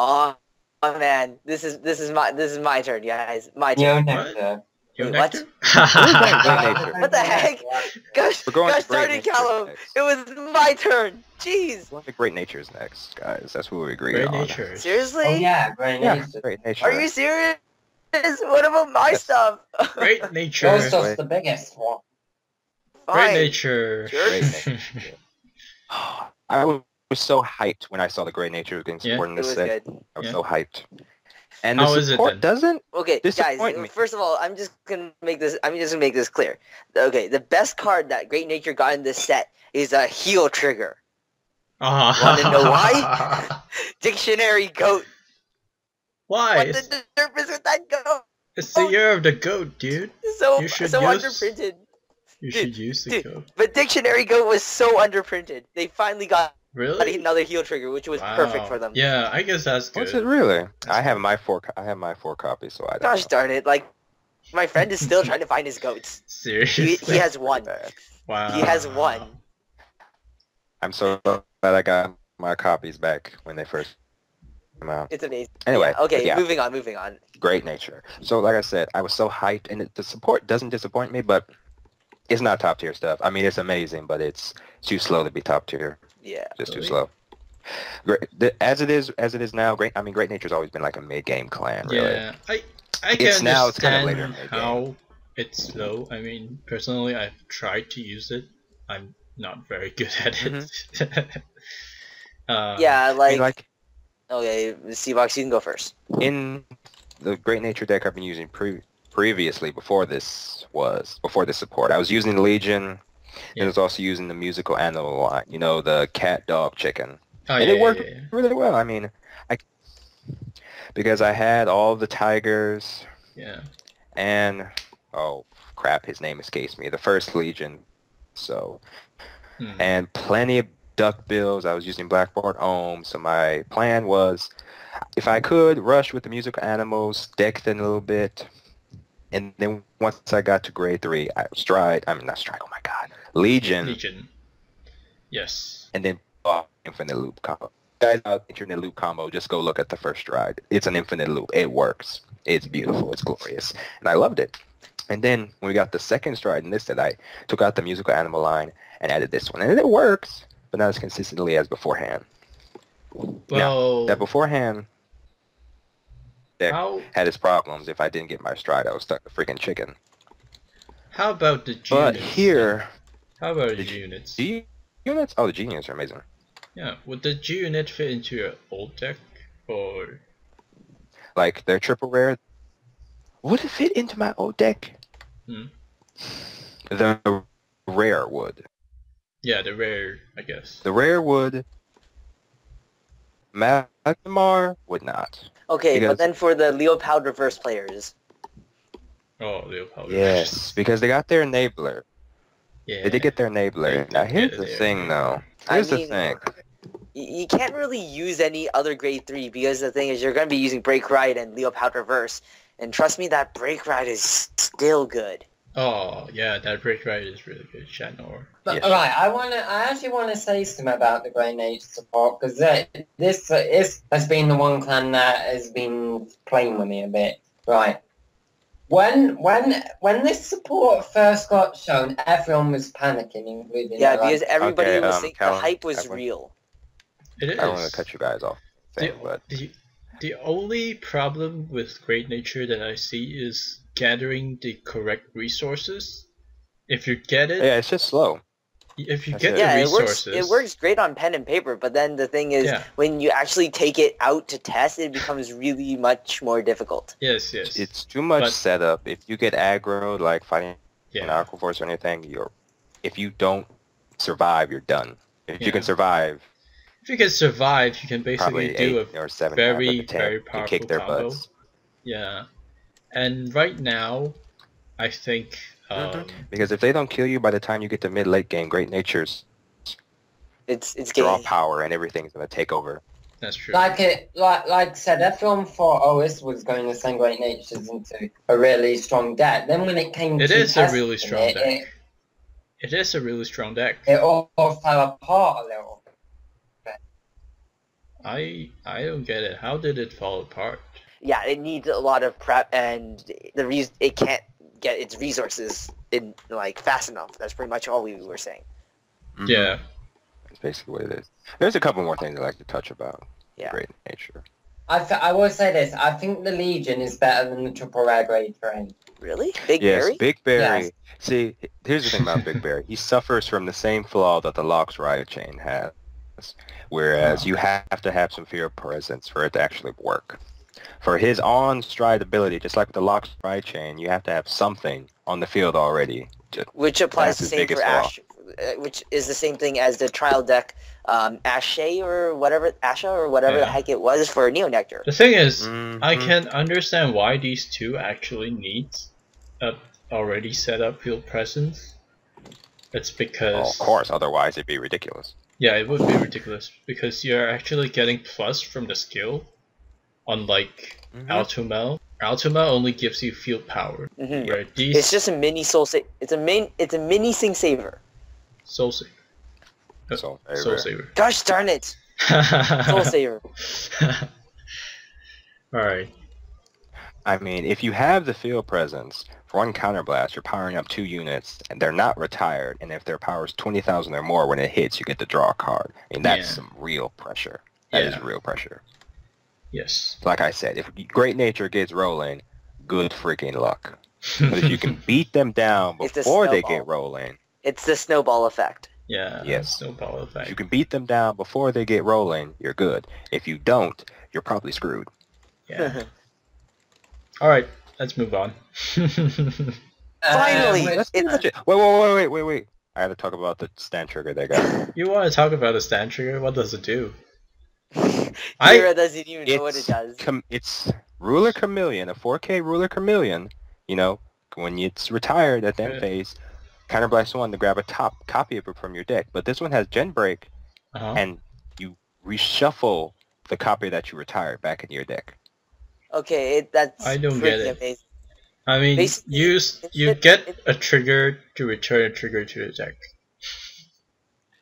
Oh, oh man, this is my turn, guys. My turn. Nectar. Wait, Nectar? We're going great nature. What the heck? Gosh, We're going gosh to great darn it, nature Callum! next. It was my turn. Jeez. We're going to great natures next, guys. That's what we agreed Great on. nature. Seriously? Oh yeah, Great Yeah, Nature. great nature. Are you serious? What about my Yes. stuff? Great Your nature. stuff's the biggest one. Great Fine. nature. Great nature. I was so hyped when I saw the great nature was getting Yeah. support in It this was set. good. I was Yeah. so hyped. And How the is it support then? doesn't Okay, guys. disappoint me. First of all, I'm just gonna make this clear. Okay, the best card that Great Nature got in this set is a heal trigger. Wanna know why? Dictionary goat. Why? What the derp is with that goat? It's the year of the goat, dude. So You should so use- underprinted. You Dude, should use the dude. goat. But Dictionary Goat was so underprinted. They finally got Really? another heal trigger, which was perfect for them. Yeah, I guess that's good. Was it really? That's I have good. my four copies, so I don't Gosh know. darn it! Like, my friend is still trying to find his goats. Seriously? He has one. Bad. Wow. He has one. I'm so glad I got my copies back when they first came out. It's amazing. Anyway, Yeah, okay, yeah. moving on. Great nature. So like I said, I was so hyped, and the support doesn't disappoint me, but it's not top tier stuff. I mean, it's amazing, but it's too slow to be top tier. Yeah. Just too Really? slow. As it is now. Great Nature's always been like a mid game clan. Really. Yeah, I It's can now- it's kind of understand later in the how it's slow. I mean, personally, I've tried to use it. I'm not very good at it. Yeah, I like, mean, like okay, Cbox, you can go first. in the Great Nature deck I've been using previously before this support, I was using the Legion. Yeah. And I was also using the musical animal line. You know, the cat, dog, chicken. Oh, And yeah, it worked yeah. really well. I mean, because I had all the tigers Yeah. and oh crap, his name escapes me. The first Legion, so and plenty of duck bills. I was using Blackboard Ohm, so my plan was, if I could, rush with the musical animals, deck them a little bit, and then once I got to grade 3, Legion, Legion. Yes. and then infinite loop combo. Guys, infinite loop combo, just go look at the first stride. It's an infinite loop. It works. It's beautiful. It's glorious. And I loved it. And then when we got the second stride in this set, I took out the musical animal line and added this one. And it works, but not as consistently as beforehand. Well, That beforehand deck how had its problems. If I didn't get my stride, I was stuck with freaking chicken. how about the G But units? here, How about the the G units? G units? Oh, the G units are amazing. Yeah, would the G unit fit into your old deck, or Like, they're triple rare. Would it fit into my old deck? The rare would. yeah, the rare, I guess. The rare would. Magmar would not. Okay, Because- but then for the Leopold reverse players, Oh, Leopold. Yes, because they got their enabler. Yeah. They did get their enabler. They Now did here's get the their thing, though. I Here's the mean- thing. you can't really use any other grade 3 because the thing is you're going to be using Break Ride and Leopold reverse. And trust me, that Break Ride is still good. Oh, yeah, that break ride is really good, Shatnor. But, Yes. Right, I actually want to say something about the Grey Nature support, because this has been the one clan that has been playing with me a bit. Right. When this support first got shown, everyone was panicking, including Yeah, like, because everybody Okay, was thinking the Callum, hype was Aqua. real. It is. I don't want to cut you guys off. The, But the only problem with Great Nature that I see is gathering the correct resources. If you get it, yeah, it's just slow. if you That's get it. the Yeah, resources, it works great on pen and paper, but then the thing is, Yeah. when you actually take it out to test, it becomes really much more difficult. Yes, yes. It's too much But- setup. If you get aggroed, like fighting an yeah. Aqua Force or anything, if you don't survive, you're done. If Yeah. you can survive, If you can survive, you can basically probably do 8 or 7 very, times out of 10, very you can powerful kick their combo. butts. Yeah. And right now, I think Because if they don't kill you by the time you get to mid-late game, Great Nature's It's draw getting power and everything's going to take over. that's true. like I said, everyone thought OS was going to send Great Natures into a really strong deck. Then when it came It to is a testing really strong it, deck. It is a really strong deck. it all fell apart a little. I don't get it. How did it fall apart? Yeah, it needs a lot of prep, and it can't get its resources in like fast enough. That's pretty much all we were saying. Mhm. Yeah. That's basically what it is. There's a couple more things I'd like to touch about. Yeah. Great nature. I will say this. I think the Legion is better than the triple rare grade terrain. Really? Big Yes, Berry? Big Berry. Yes. See, here's the thing about Big Berry. He suffers from the same flaw that the Lox Riot Chain has, whereas you have to have some fear presence for it to actually work. For his on-stride ability, just like with the Lox Riot Chain, you have to have something on the field already. Which applies That's the his same for biggest flaw. Ash, which is the same thing as the trial deck, Ashe or whatever, Asha or whatever the Yeah. heck it was for Neo Nectar. The thing is, Mhm. I can understand why these two actually need a already set up field presence. It's because Well, of course, otherwise it'd be ridiculous. yeah, it would be ridiculous because you're actually getting plus from the skill, unlike Altumel. Altumel only gives you field power, Mhm. where these It's just a mini soul save. It's a mini sing saver. soul saver. Soul Soul saver. saver. Gosh darn it, soul saver. Alright. I mean, if you have the field presence, for one counterblast, you're powering up 2 units, and they're not retired, and if their power is 20,000 or more, when it hits, you get to draw a card. I mean, that's Yeah. some real pressure. That is Yeah. real pressure. Yes. Like I said, if Great Nature gets rolling, good freaking luck. But if you can beat them down It's a before they snowball. get rolling, It's the snowball effect. Yeah. Yes. Snowball if you effect. can beat them down before they get rolling, you're good. If you don't, you're probably screwed. Yeah. Alright, let's move on. Finally! That's pretty much it. Wait. I had to talk about the stand trigger they got. You want to talk about the stand trigger? What does it do? Kira doesn't even know what it does. It's Ruler Chameleon, a 4K Ruler Chameleon. You know, when it's retired at the end Good. phase, Counterblast 1 to grab a top copy of it from your deck. But this one has Gen Break, Uh-huh. and you reshuffle the copy that you retired back in your deck. Okay, that's I don't pretty get it. amazing. I mean, Basically, you get a trigger to return a trigger to the deck.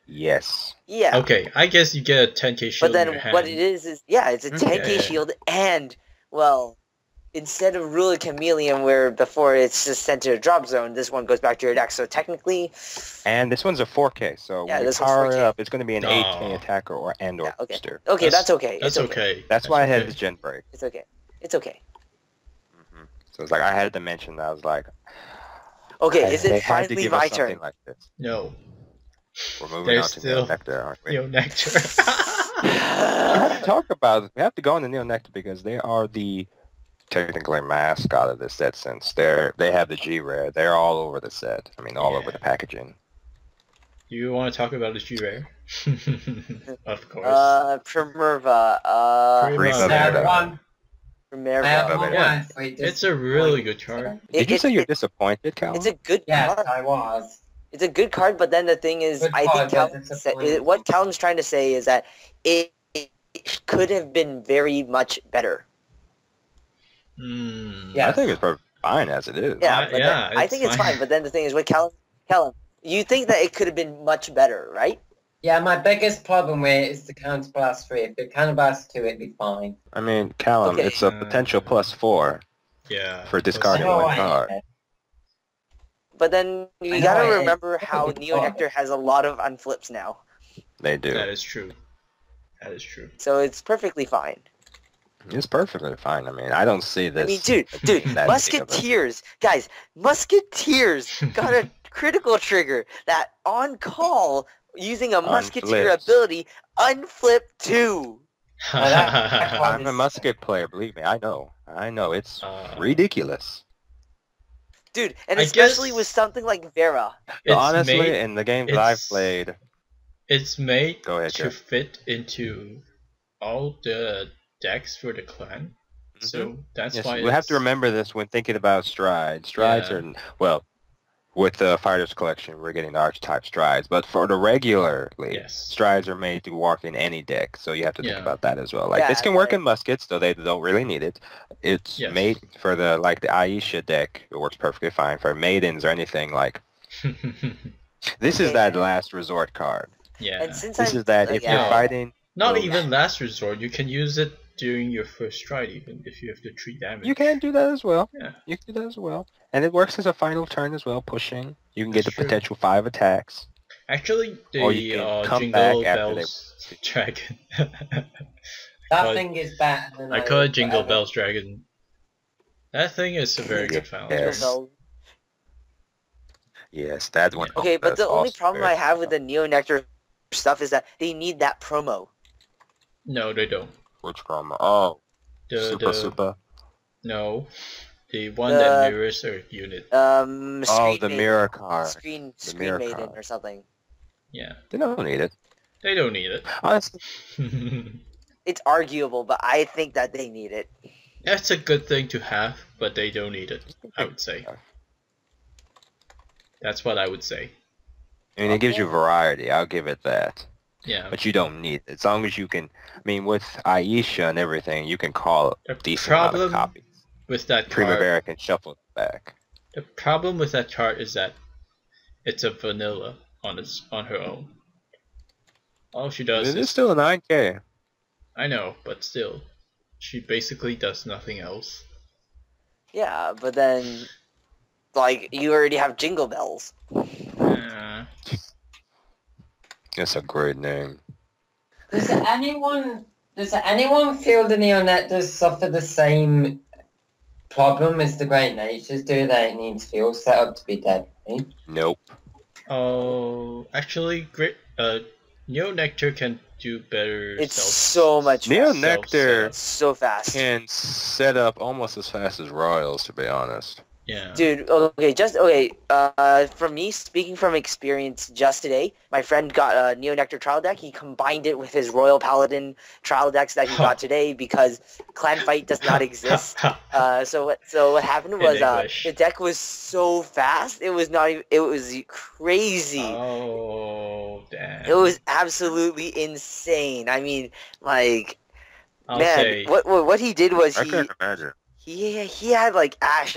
Yes. Yeah. Okay, I guess you get a 10k shield But in your then hand. what it is yeah, it's a 10k Yeah. shield, and, well, instead of Ruler Chameleon, where before it's just sent to a drop zone, this one goes back to your deck. So technically, And this one's a 4K, so Yeah, when you this one's power it 4K. up, it's going to be an 8K Oh. attacker or yeah, okay. booster. Okay, that's okay. That's It's okay. okay. That's why I had okay. this Gen Break. It's okay. It's okay. So it's like I had to mention that. I was like, Okay, is they it had to finally give my us something turn? like this. No. We're moving There's on to still Neo Nectar, aren't we? Neo Nectar. We have to talk about it. We have to go into Neo Nectar because they are the technically mascot of this set since they have the G rare. They're all over the set. I mean, all over the packaging. Do you want to talk about the G-Rare? Of course. Primerva. That one. I Primerva. have one Yeah. word for it. It's a really good card. Did you say you're It- disappointed, Callum? It's a good Yes, card. I was. It's a good card, but then the thing is, Good I think card, but disappointing. what Callum's trying to say is that it could have been very much better. Mm. Yeah. I think it's perfectly fine as it is. Yeah, Yeah, but yeah, I it's think it's fine. fine. But then the thing is, with Callum, you think that it could have been much better, right? Yeah, my biggest problem with it is the counterblast 3. If it counterblast 2, it'd be fine. I mean, Callum, Okay. it's a potential +4 Yeah. for discarding I know one I card. hate it. But then I you know gotta I- remember how it's Neo fine. Nectar has a lot of unflips now, They do. That is true. That is true. so it's perfectly fine. It's perfectly fine. I mean, I don't see this. I mean, dude, that big of a- Musketeers, guys, Musketeers got a critical trigger that on call using a Musketeer Unflips. ability unflip 2. I'm a musket player, believe me. I know. It's ridiculous. Dude, and I especially guess- with something like Vera. It's Honestly, made- in the games I've it's- played, It's made Go ahead, to Jeff. fit into all the decks for the clan. So that's yes, why we have to remember this when thinking about strides. Strides Yeah. are, well, with the Fighters Collection, we're getting the archetype strides. But for the regularly, Yes. strides are made to work in any deck. So you have to think Yeah. about that as well. Like, Yeah, this can work like- in muskets, though they don't really need it. It's Yes. made for the Aisha deck. It works perfectly fine. For maidens or anything like, this is Okay. that last resort card. yeah. And since This I'm is that if yeah. you're fighting, Not even last resort. You can use it during your first stride, even if you have to treat damage. You can do that as well. Yeah. You can do that as well. And it works as a final turn as well, pushing. You can That's get the true. potential 5 attacks. Actually, Or you the can come Jingle back after Bells Dragon. That thing is better than I call it would Jingle ever- Bells Dragon. That thing is a very good final turn. Yes. Jingle Bells. Yes, that one. Okay, but that's the only also problem very I have with good. the Neo Nectar stuff is that they need that promo. No, they don't. Which one? Oh, The super. No, the one The- that mirrors a unit. Screen The Maiden. mirror card. Screen mirror Maiden card. or something. Yeah, They don't need it. they don't need it. Honestly, It's arguable, but I think that they need it. That's a good thing to have, but they don't need it. I would say. That's what I would say. I mean, it gives you variety. I'll give it that. Yeah. But you don't need it. As long as you can. I mean, with Aisha and everything, you can call a The decent amount of problem copies. with that card, Primavera can shuffle it back. the problem with that card is that it's a vanilla on her own. All she does It is is still a 9K. I know, but still, she basically does nothing else. Yeah, but then, like, you already have Jingle Bells. It's a great name. Does anyone feel the Neo Nectars suffer the same problem as the Great Natures do? They need to feel set up to be deadly. Nope. Oh, actually, Neo Nectar can do better. It's so much Neo faster. Nectar It's so fast. can set up almost as fast as Royals, to be honest. Yeah. Dude, okay, for me, speaking from experience just today, my friend got a Neo Nectar trial deck. He combined it with his Royal Paladin trial decks that he got today because Clan Fight does not exist. So what happened was the deck was so fast, it was not even, it was crazy. Oh, damn. It was absolutely insane. I mean, like, I'll man, say, what he did was I can't imagine. he had like Ashe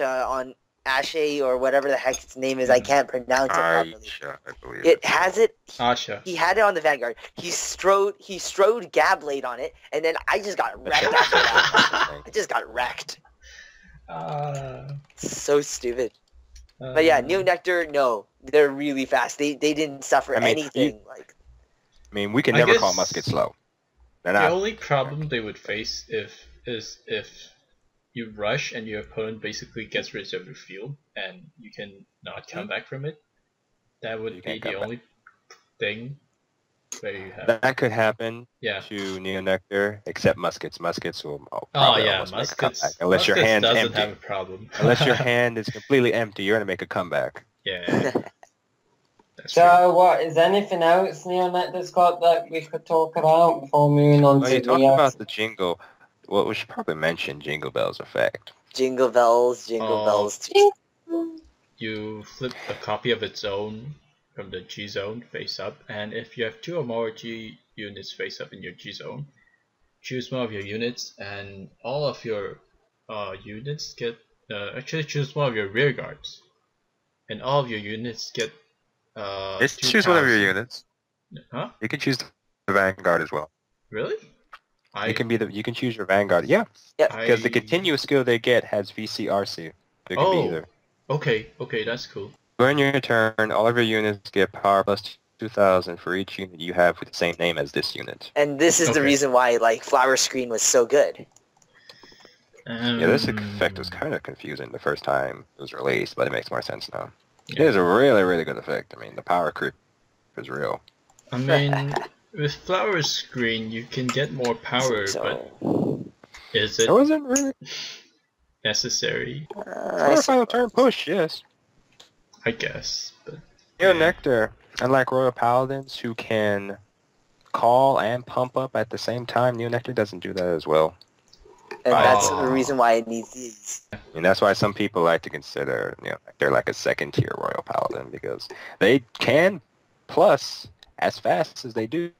or whatever the heck its name is. I can't pronounce it properly. Aisha, I believe It has it. Asha. He had it on the Vanguard. He strode Gablade on it, and then I just got wrecked after that. I just got wrecked. So stupid. But yeah, Neo Nectar, no, they're really fast. They didn't suffer anything. I mean, we can I never guess call muskets slow. They're the not. only problem they would face is if you rush and your opponent basically gets rid of your field and you can not come back from it. That would be the only thing where you have. That could happen Yeah. to Neo Nectar, except muskets. Muskets will Oh probably yeah, almost make a muskets. comeback. Unless your Muskets hand's doesn't empty. have a problem. Unless your hand is completely empty, you're gonna make a comeback. Yeah. That's So what, is anything else Neo Nectar's got that we could talk about before moving on Oh, to you talked Neo? about the jingle. Well, we should probably mention Jingle Bell's effect. Jingle bells, jingle bells. You flip a copy of its own from the G zone face up, and if you have 2 or more G units face up in your G zone, choose one of your units, and all of your units get actually choose one of your rear guards, and all of your units get Just choose one of your units. Huh? You can choose the Vanguard as well. Really? You can choose your Vanguard. Yeah, because the continuous skill they get has VCRC. It can be either. Okay, that's cool. During your turn, all of your units get power plus 2,000 for each unit you have with the same name as this unit. And this is the reason why like Flower Screen was so good. Yeah, this effect was kind of confusing the first time it was released, but it makes more sense now. It is a really, really good effect. I mean, the power creep is real. I mean, with Flower Screen, you can get more power, but is it wasn't really necessary? for a final turn push, yes. I guess, but Neo Nectar, unlike Royal Paladins, who can call and pump up at the same time, Neo Nectar doesn't do that as well. And that's the reason why it needs these. And that's why some people like to consider Neo Nectar like a second-tier Royal Paladin, because they can plus as fast as they do,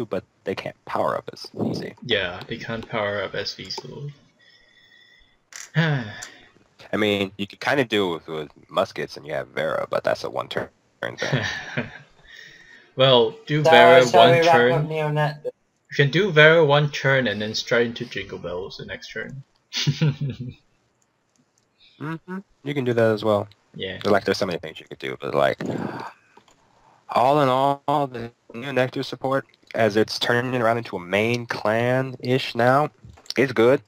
but they can't power up as easy. yeah, they can't power up as easily. I mean, you can kind of do it with muskets and you have Vera, but that's a one-turn thing. Well, do So, Vera shall we one wrap up turn. Neo Nectar? You can do Vero one turn and then straight into Jingle Bells the next turn. You can do that as well. Yeah. But, like, there's so many things you could do, but like, all in all, the new Nectar support, as it's turning around into a main clan-ish now, it's good.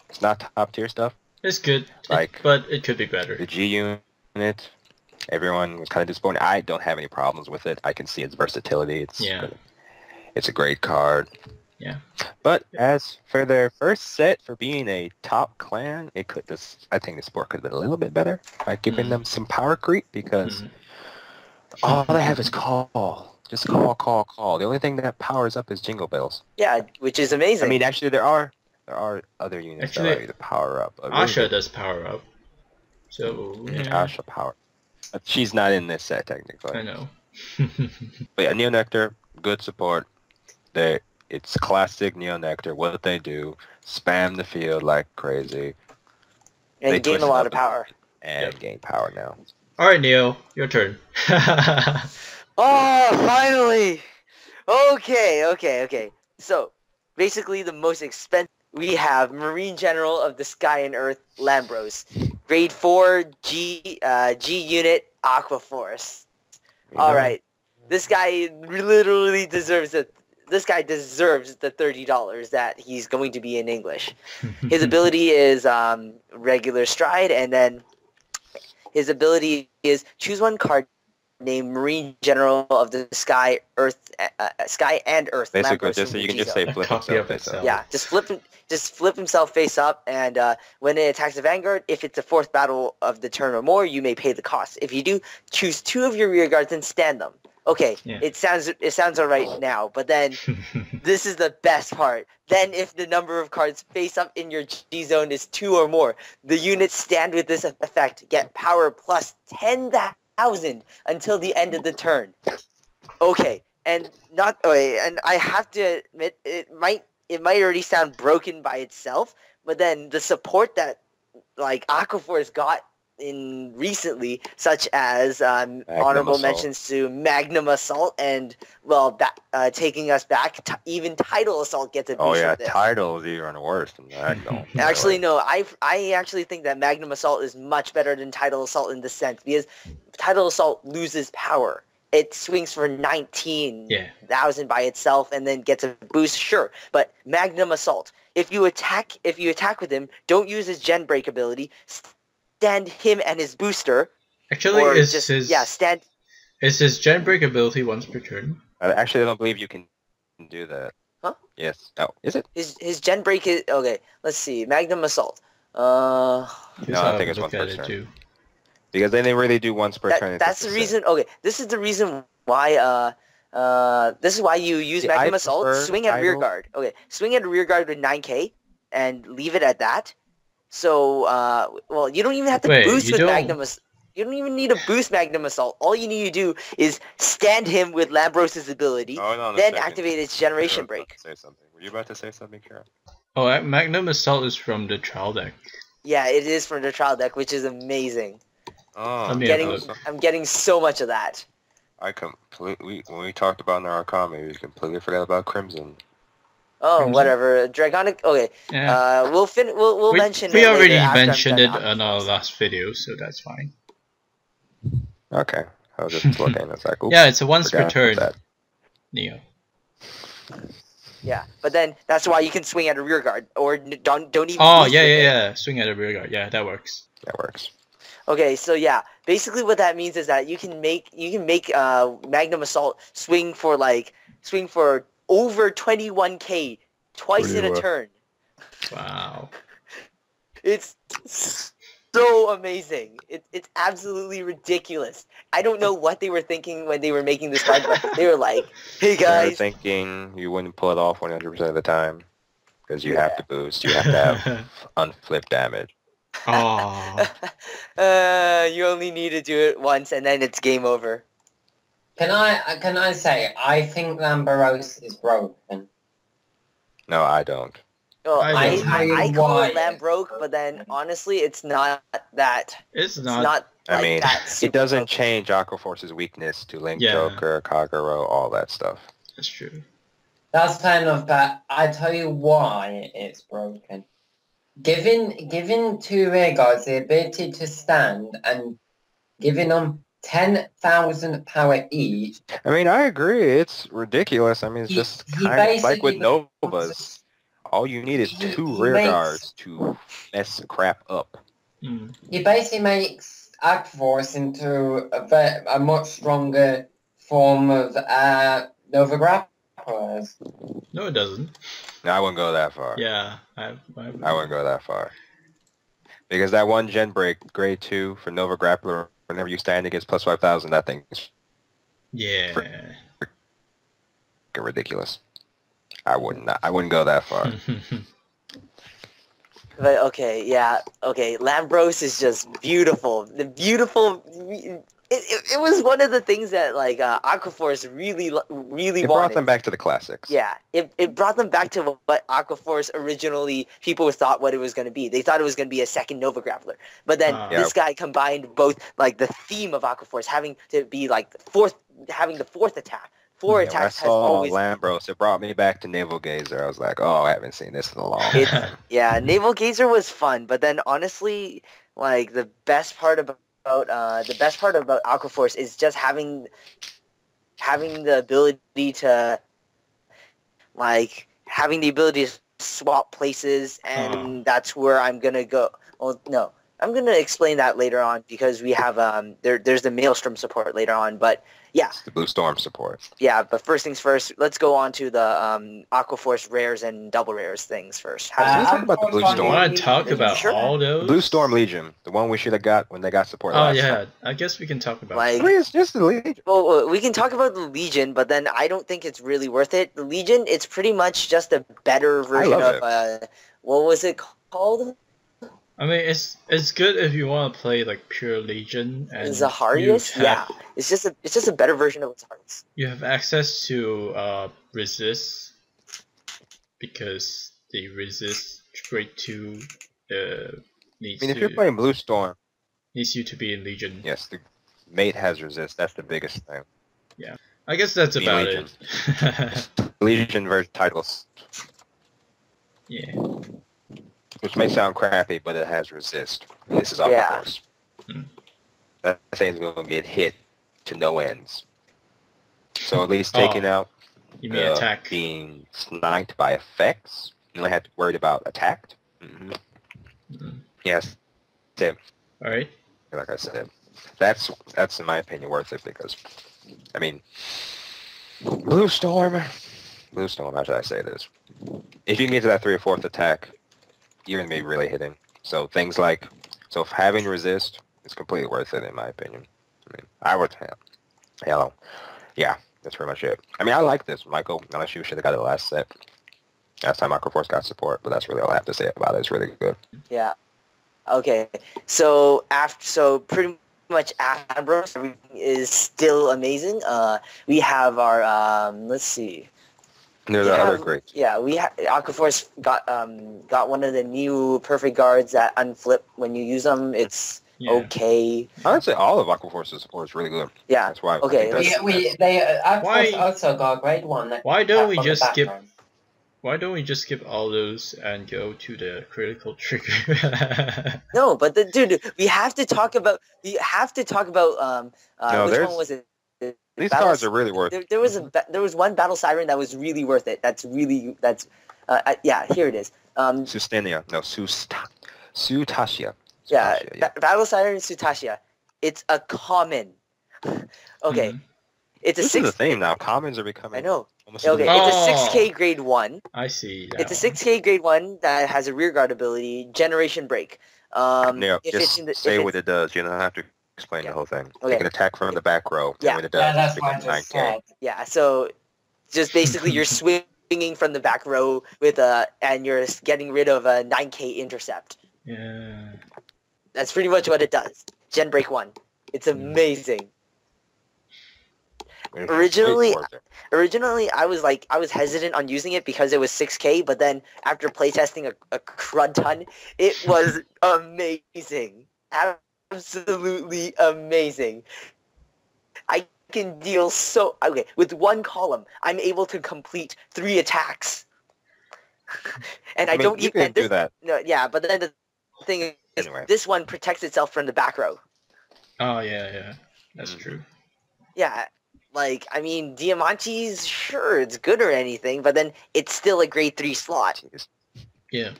It's not top tier stuff. It's good, Like, but it could be better. The G unit, everyone was kind of disappointed. I don't have any problems with it. I can see its versatility. It's a great card. Yeah. But as for their first set for being a top clan, I think the sport could have been a little bit better by giving them some power creep, because all they have is call. Just call. The only thing that powers up is Jingle Bells. Yeah, which is amazing. I mean, actually, there are other units that allow you to power up. Asha does power up. So yeah. Asha power. But she's not in this set technically. I know. But yeah, Neo Nectar, good support. It's classic Neo Nectar. What they do, spam the field like crazy. And they gain a lot of power. And gain power now. Alright, Neo, your turn. Oh, finally! Okay. So, basically the most expensive, we have Marine General of the Sky and Earth, Lambros. Grade 4 G unit, Aqua Force. Alright. This guy literally deserves it. This guy deserves the $30 that he's going to be in English. His ability is regular stride, and then his ability is choose one card named Marine General of the Sky, Sky and Earth. Basically, just so you can just say flip himself face up. Yeah, just flip himself face up, and when it attacks the Vanguard, if it's the 4th battle of the turn or more, you may pay the cost. If you do, choose 2 of your rear guards and stand them. Okay, yeah. It sounds alright now, but then this is the best part. Then if the number of cards face up in your G zone is 2 or more, the units stand with this effect get power plus 10,000 until the end of the turn. Okay, and I have to admit it might already sound broken by itself, but then the support that like Aquaforce got in recently, such as honorable mentions to Magnum Assault and taking us back, even Tidal Assault gets a boost. Oh yeah, with this. Tidal is even worse than Magnum. Actually, no, I actually think that Magnum Assault is much better than Tidal Assault in this sense, because Tidal Assault loses power. It swings for 19,000 by itself and then gets a boost, sure. But Magnum Assault, if you attack with him, don't use his Gen Break ability. Stand him and his booster. Actually, is his Gen Break ability once per turn? I don't believe you can do that. Huh? Yes. Oh, is it? His Gen Break is okay. Let's see. Magnum Assault. No, I think it's once per turn. Too. Because they didn't really do once per turn. That's the reason. Okay, this is the reason why. This is why you use Magnum Assault. Swing at rear guard. Okay, swing at rear guard with 9K and leave it at that. So, you don't even have to boost with Magnum Assault. You don't even need to boost Magnum Assault. All you need to do is stand him with Lambros' ability, then activate its Generation Break. Say something. Were you about to say something, Kara? Oh, Magnum Assault is from the trial deck. Yeah, it is from the trial deck, which is amazing. Oh, I'm getting so much of that. I completely, when we talked about Narukami, we completely forgot about Crimson. Oh, Crimson? Whatever. Dragonic. Okay. Yeah. We'll mention. We already mentioned it in our last video, so that's fine. Okay. I was just looking. It's like, oops, yeah, it's a once per turn. Neo. Yeah, but then that's why you can swing at a rear guard, or don't even. Oh yeah. Swing at a rear guard. Yeah, that works. That works. Okay, so yeah, basically what that means is that you can make Magnum Assault swing for over 21K twice in a turn. Wow. It's so amazing. It's absolutely ridiculous. I don't know what they were thinking when they were making this card, but they were like, "Hey guys." They were thinking you wouldn't pull it off 100% of the time because you have to boost. You have to have unflip damage. Oh. You only need to do it once, and then it's game over. Can I say I think Lambros is broken? No, I don't. Well, I call it Lamb broke, but then honestly, it's not that. It's not. I mean, it doesn't change Aquaforce's weakness to Link Joker, Kagero, all that stuff. That's true. That's fair enough, but I tell you why it's broken. Giving two rear guards the ability to stand and giving them 10,000 power each. I mean, I agree. It's ridiculous. I mean, it's just kind of like with Novas. All you need is two rear guards to mess crap up. He basically makes Aqua into a much stronger form of Nova Grapplers. No, it doesn't. No, I wouldn't go that far. Yeah, I wouldn't go that far. Because that one gen break, grade 2 for Nova Grappler, whenever you stand against plus 5,000, that thing is ridiculous. I wouldn't go that far. But okay, yeah, okay. Lambros is just beautiful. The beautiful. It was one of the things that like Aquaforce really wanted. It brought them back to the classics. Yeah, it brought them back to what Aquaforce originally people thought what it was going to be. They thought it was going to be a second Nova Grappler, but then this guy combined both like the theme of Aquaforce having to be like having the fourth attack. Four attacks has always... Lambros, it brought me back to Naval Gazer. I was like, oh, I haven't seen this in a long time. Yeah, Naval Gazer was fun, but then honestly, like the best part about Aquaforce is just having the ability to swap places, and that's where I'm gonna go. Well, no, I'm gonna explain that later on because we have there's the Maelstrom support later on, but yeah, it's the Blue Storm support. Yeah, but first things first, let's go on to the Aquaforce rares and double rares things first. Can we talk about the Blue Storm? I want to talk about all those. Blue Storm Legion, the one we should have got when they got support. Oh yeah, I guess we can talk about. Like, it's just the Legion. Well, we can talk about the Legion, but then I don't think it's really worth it. The Legion, it's pretty much just a better version of what was it called? I mean, it's good if you want to play like pure Legion and Zaharias. Yeah, it's just a better version of Zaharias. You have access to resist because the resist grade 2 needs. I mean, if you're playing Blue Storm, needs you to be in Legion. Yes, the mate has resist. That's the biggest thing. Yeah, I guess that's about Legion. It. Legion versus titles. Yeah. Which may sound crappy, but it has resist. This is Aquaforce. That thing's going to get hit to no ends. So at least taking out attack. Being sniped by effects, you only have to worry about attacked. Yes. Tim. All right. Like I said, that's in my opinion worth it because, I mean, Blue Storm, how should I say this? If you can get to that 3rd or 4th attack, you're going to be really hitting. So things like, having resist is completely worth it in my opinion. I mean, I would, yeah, that's pretty much it. I mean, I like this, Michael, unless you should have got it last set. Last time Aquaforce got support, but that's really all I have to say about it. It's really good. Yeah. Okay. So pretty much Ambrose, everything is still amazing. We have our, let's see. There's other great. Yeah, Aquaforce got one of the new perfect guards that unflip when you use them. It's okay. I would say all of Aquaforce's support is really good. Yeah. That's why. Okay. Aquaforce also got a grade 1. Why don't we just skip? Why don't we just skip all those and go to the critical trigger? No, but dude, we have to talk about. Which one was it? These cards are really worth it. There was one Battle Siren that was really worth it. Yeah, here it is. Sustania. No, Sutashia. Yeah, Battle Siren Sutashia. It's a common. Okay. It's a this is the theme now. Commons are becoming. I know. Okay, it's a 6K grade 1. I see. It's a 6K grade 1 that has a rearguard ability, Generation Break. Say what it does. You don't have to explain the whole thing. Okay. You can attack from the back row. Yeah. When it does, that's it becomes 9K. Yeah, so just basically you're swinging from the back row and you're getting rid of a 9K intercept. Yeah. That's pretty much what it does. Gen Break 1. It's amazing. Originally I was hesitant on using it because it was 6K, but then after playtesting a crud ton, it was amazing. Absolutely amazing. I can deal so... Okay, with one column, I'm able to complete 3 attacks. And I mean, don't you even... can do that. No, yeah, but then the thing is, Anyway. this one protects itself from the back row. Oh, yeah. That's true. Yeah, like, I mean, Diamantes, sure, it's good or anything, but then it's still a grade 3 slot. Yeah.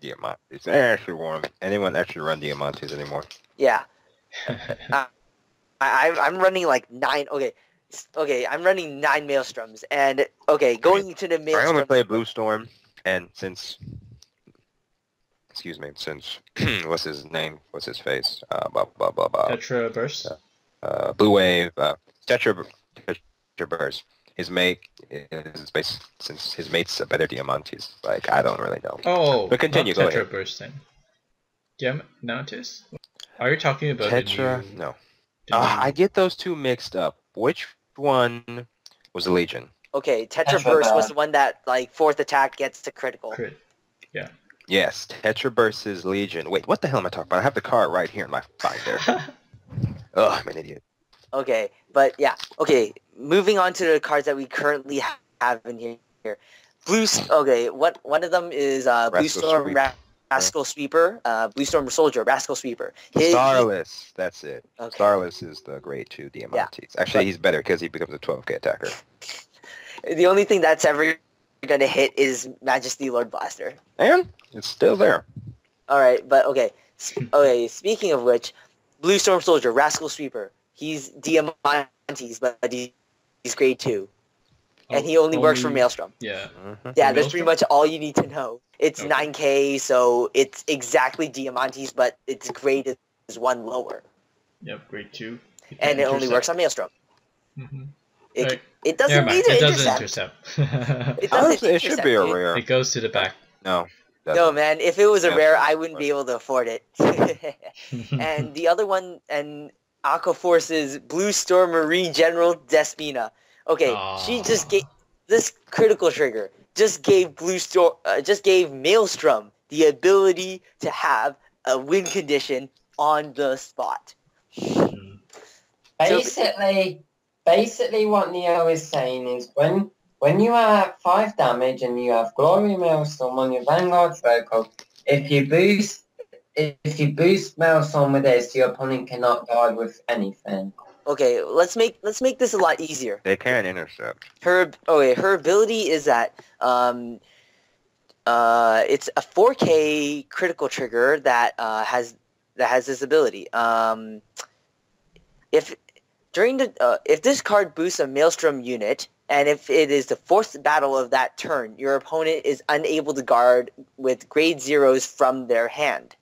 Diamantes. I actually want anyone actually run Diamantes anymore. Yeah. I'm running like 9... Okay, I'm running 9 Maelstroms, and, okay, going into the Maelstrom... I only play Blue Storm, and since... what's his name? What's his face? Tetra Burst? Blue Wave, Tetra Burst. His mate is based, since his mate's a better Diamantes. Like, I don't really know. Oh, but continue, not go Tetra ahead. Burst then. Diamantes? Are you talking about Tetra? the new... No. the new- I get those two mixed up. Which one was the Legion? Okay, Tetra Burst was the one that, like, 4th attack gets to critical. Crit. Yeah. Yes, Tetra Burst is Legion. Wait, what the hell am I talking about? I have the card right here in my binder. Ugh, I'm an idiot. Okay, but yeah. Okay, moving on to the cards that we currently have in here. One of them is Blue Storm Sweeper. Rascal Sweeper, Blue Storm Soldier Rascal Sweeper. Starless, that's it. Okay. Starless is the grade 2 Diamantes. Actually, he's better because he becomes a 12k attacker. The only thing that's ever gonna hit is Majesty Lord Blaster. And it's still there. Alright, but okay. Okay, speaking of which, Blue Storm Soldier, Rascal Sweeper. He's Diamantes, but he's grade 2. And he only works for Maelstrom. Yeah. Yeah, that's pretty much all you need to know. It's Okay. 9k, so it's exactly Diamantes, but its grade is 1 lower. Yep, grade 2. And it only works on Maelstrom. Mm-hmm. It doesn't need to It doesn't intercept. intercept. It doesn't Honestly, it should be a intercept, rare. It goes to the back. No. No, man, if it was a Yeah, rare, sure. I wouldn't be able to afford it. And the other one, and Aqua Force's Blue Storm Marine General Despina. Okay, she just gave this critical trigger. Just gave Maelstrom the ability to have a win condition on the spot. Basically, what Neo is saying is when you have 5 damage and you have Glory Maelstrom on your Vanguard Vocal, if you boost Maelstrom with this, your opponent cannot guard with anything. Okay, let's make this a lot easier. They can intercept. Her ability is that it's a 4K critical trigger that has this ability. If this card boosts a Maelstrom unit, and if it is the 4th battle of that turn, your opponent is unable to guard with grade 0s from their hand.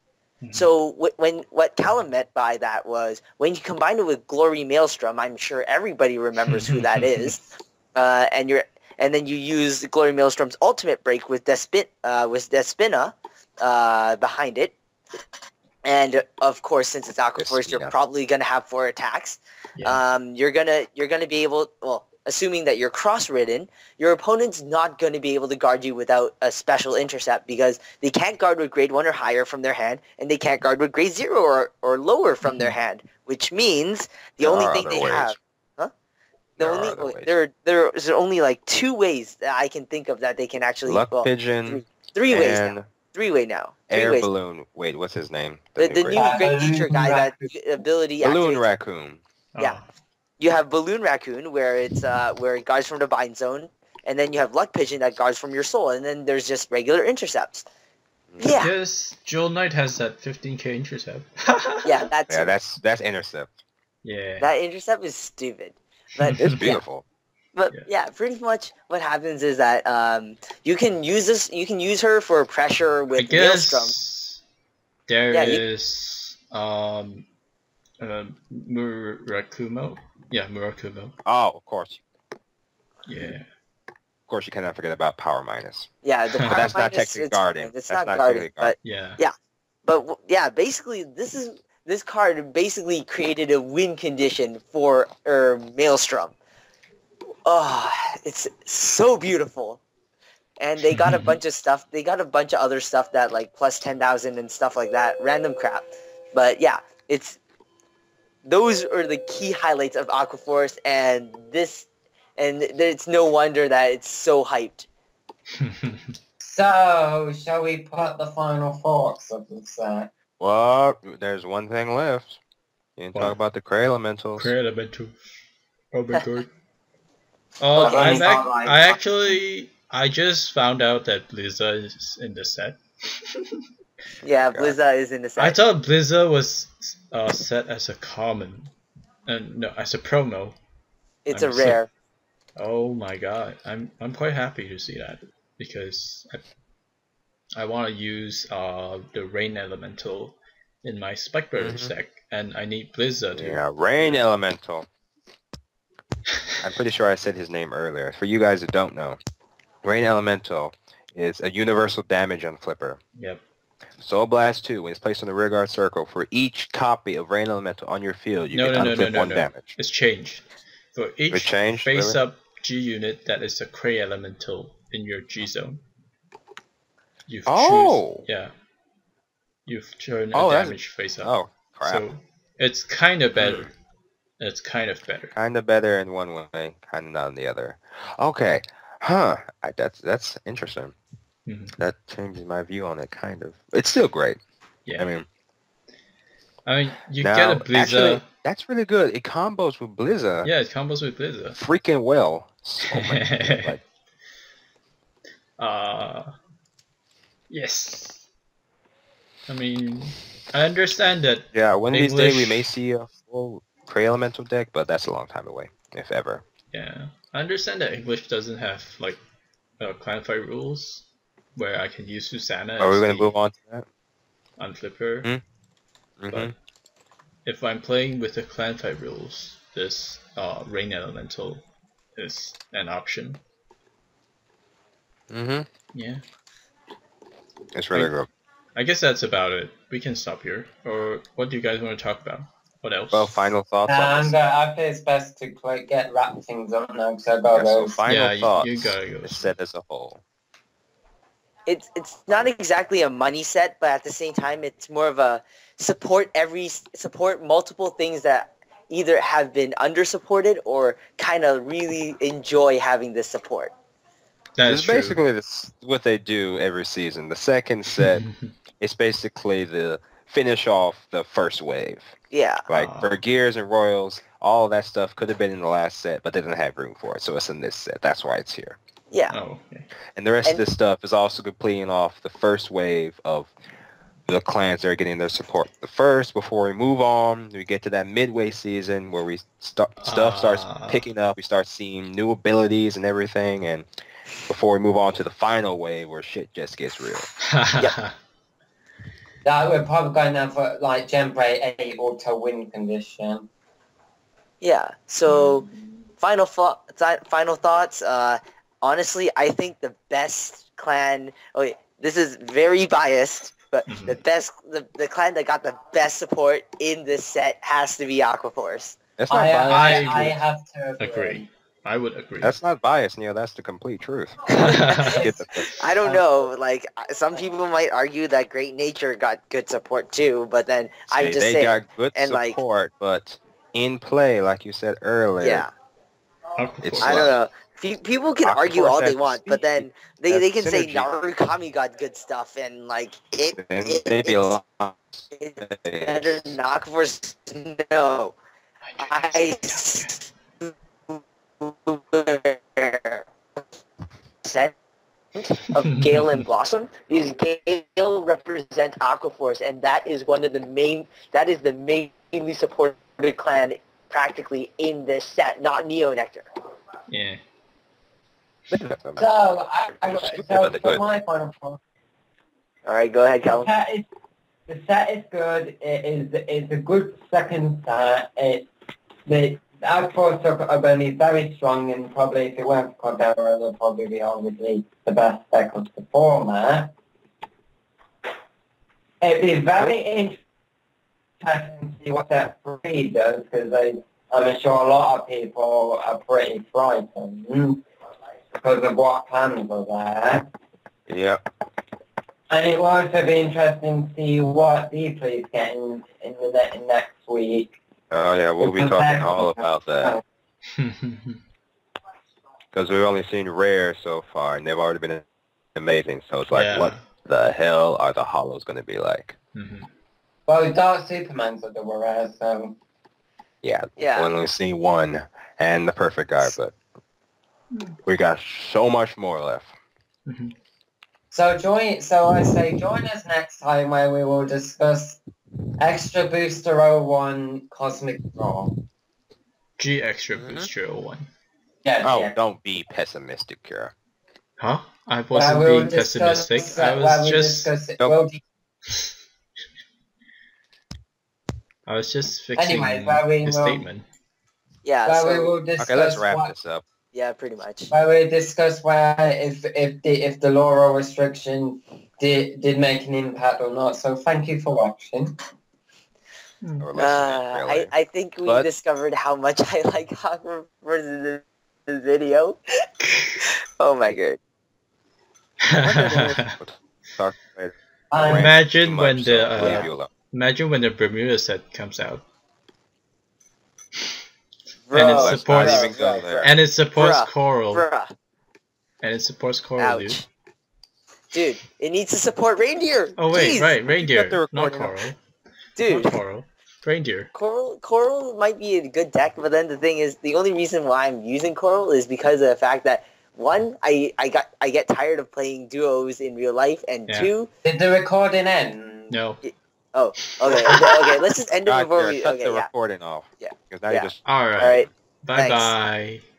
Mm-hmm. So what Callum meant by that was when you combine it with Glory Maelstrom, I'm sure everybody remembers who that is, and then you use Glory Maelstrom's ultimate break with Despina behind it, and of course since it's Aqua Force, you're probably gonna have 4 attacks. Yeah. You're gonna be able, well, assuming that you're cross-ridden, your opponent's not going to be able to guard you without a special intercept because they can't guard with grade 1 or higher from their hand, and they can't guard with grade 0 or lower from their hand, which means the only thing they have... Huh? There's only like 2 ways that I can think of that they can actually... Luck Pigeon. 3 ways now. 3 way now. Air Balloon. Wait, what's his name? The new Great Teacher guy, that ability... Balloon Raccoon. Yeah. You have Balloon Raccoon, where it's where it guards from the bind zone, and then you have Luck Pigeon that guards from your soul, and then there's just regular intercepts. Yeah. Yes, Jewel Knight has that 15k intercept. Yeah, that's intercept. Yeah. That intercept is stupid, but it's beautiful. But yeah, pretty much what happens is that you can use her for pressure with Maelstrom. There is Murakumo. Yeah, Murakumo. Oh, of course. Yeah. Of course, you cannot forget about Power Minus. Yeah, the Power that's Minus, not technically guarding. It's not guarding, but yeah. But yeah, basically, this card basically created a win condition for Maelstrom. Oh, it's so beautiful. And they got a bunch of stuff. They got a bunch of other stuff that like plus 10,000 and stuff like that, random crap. But yeah, it's those are the key highlights of Aqua Force, and it's no wonder that it's so hyped. So, shall we put the final thoughts of the set? Well, there's one thing left. You didn't talk about the Cray Elementals. Cray Elemental. Oh my god. Okay, I just found out that Blizza is in the set. Yeah, Blizza is in the set. I thought Blizza was set as a common, and no, as a promo. It's a rare. Oh my god, I'm quite happy to see that, because I want to use the Rain Elemental in my Spike Brothers deck, and I need Blizza to. Yeah, Rain Elemental. I'm pretty sure I said his name earlier. For you guys that don't know, Rain Elemental is a universal damage on Flipper. Yep. Soul Blast 2, when it's placed on the rearguard circle, for each copy of Rain Elemental on your field, you can unflip one damage. It's changed. For each face-up G unit that is a Cray Elemental in your G zone, you've turned a damage face-up. Oh, crap. So it's kind of better. It's kind of better. Kind of better in one way, kind of not in the other. Okay. Huh. That's interesting. Mm-hmm. That changes my view on it, kind of. It's still great. Yeah. I mean, you get a Blizza. Actually, that's really good. It combos with Blizza. Yeah, it combos with Blizza. Freaking well. So much. Yes. I mean, I understand that. Yeah, one of these days we may see a full Cray Elemental deck, but that's a long time away, if ever. Yeah, I understand that English doesn't have like clan fight rules where I can use Susanna. Are we going to move on to that? On Flipper. Mm-hmm. But if I'm playing with the clan fight rules, this Rain Elemental is an option. Mm-hmm. Yeah. It's really good. I guess that's about it. We can stop here. Or what do you guys want to talk about? What else? Well, final thoughts. And I think it's best to wrap things up now because I gotta go. So final thoughts. You gotta go. The set as a whole. It's not exactly a money set, but at the same time, it's more of a support multiple things that either have been under supported or kind of really enjoy having this support. That's true. Basically what they do every season. The second set is basically the finish off the first wave. Yeah. Like for Gears and Royals, all of that stuff could have been in the last set, but they didn't have room for it, so it's in this set. That's why it's here. Yeah. Oh, okay. And the rest of this stuff is also completing off the first wave of the clans that are getting their support. The first, before we move on, we get to that midway season where we stuff starts picking up. We start seeing new abilities and everything, and before we move on to the final wave where shit just gets real. Yeah. That we're probably going down for like Gem Break 8 auto win condition. Yeah. So, final thoughts. Honestly, I think the best clan. Okay, this is very biased, but the clan that got the best support in this set has to be Aqua Force. That's not biased. I have to agree. I would agree. That's not biased, Neil. That's the complete truth. I don't know. Like, some people might argue that Great Nature got good support too, but then I'm just saying. They got good support, but in play, like you said earlier. Yeah. It's I don't know. People can argue all they want, but then they can say synergy. Narukami got good stuff, and like They'd be a lot. Better knock for no. I set of Gale and Blossom is Gale represent Aqua Force, and that is the mainly supported clan practically in this set, not Neo Nectar. Yeah. So, for my final point. Alright, go ahead, Callum. The set is good. It's a good second set. The outposts are going to be very strong, and probably if it weren't for Cordero, they'll probably be obviously the best deck of the format. It'd be very interesting to see what that 3 does, because I'm sure a lot of people are pretty frightened because of what plans are there. Yeah. And it will also be interesting to see what Deeply is getting in the next week, Oh yeah, we'll be talking all about that. Because we've only seen rare so far, and they've already been amazing. So it's like, what the hell are the hollows going to be like? Well, Dark Superman's are the rare, so... Yeah. We've only seen one, and the perfect guy, but we got so much more left. So I say join us next time where we will discuss Extra Booster 01 Cosmic Draw. G Extra Booster 01. Yeah, don't be pessimistic, Kira. Huh? I wasn't being pessimistic. I was just fixing the statement. Yeah, we will discuss okay, let's wrap this up. Yeah, pretty much. Where we discuss where if the law or restriction did make an impact or not. So thank you for watching. I think we discovered how much I like Aqua versus this video. Oh my god. Imagine when the Bermuda set comes out. Bro, and it supports Coral. Bruh. And it supports Coral, dude. It needs to support Reindeer. Oh wait, Jeez. Right, Reindeer, not Coral. Dude, not Coral. Reindeer. Coral might be a good deck, but then the thing is, the only reason why I'm using Coral is because of the fact that one, I get tired of playing duos in real life, and two, did the recording end? No. Oh, okay. Let's just end it before we. Cut the recording off. Yeah. Because now you just. All right. Bye bye.